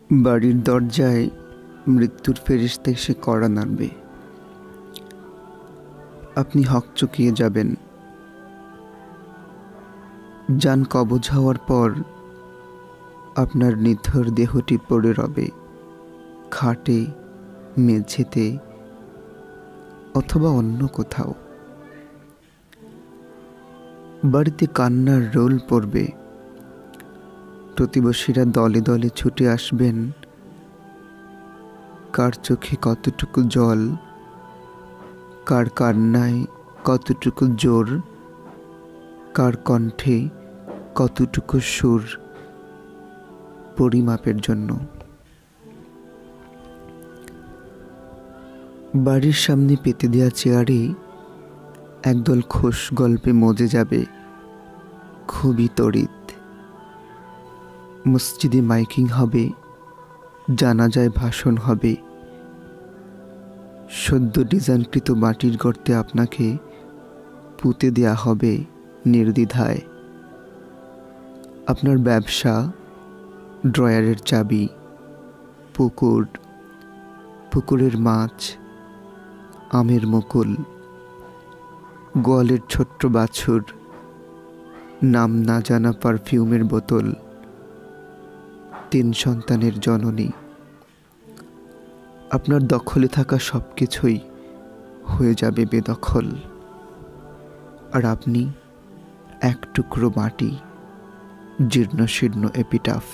বাড়ির দরজায় মৃত্যুর ফেরেশতা এসে কড়া নাড়বে। আপনি হকচকিয়ে যাবেন। যান কবজ হওয়ার পর আপনার নিথর দেহটি পড়ে রবে খাটে, মেঝেতে অথবা অন্য কোথাও। বাড়িতে কান্নার রোল পড়বে। প্রতিবেশীরা দলে দলে ছুটে আসবেন। কার চোখে কতটুকু জল, কার কান্নায় কতটুকু জোর, কার কণ্ঠে কতটুকু সুর পরিমাপের জন্য। বাড়ির সামনে পেতে দেওয়া চেয়ারে একদল খোশ গল্পে মজে যাবে খুবই তড়িৎ। মসজিদে মাইকিং হবে, জানাজায় ভাষণ হবে। সদ্য ডিজাইনকৃত মাটির গর্তে আপনাকে পুঁতে দেয়া হবে নির্দ্বিধায়। আপনার ব্যবসা, ড্রয়ারের চাবি, পুকুরের মাছ, আমের মুকুল, গোয়ালের ছোট্ট বাছুর, নাম না জানা পারফিউমের বোতল, 3 সন্তানের জননী। আপনার দখলে থাকা সব কিছুই হয়ে যাবে বেদখল, আর আপনি এক টুকরো মাটি, জীর্ণ শীর্ণ এপিটাফ।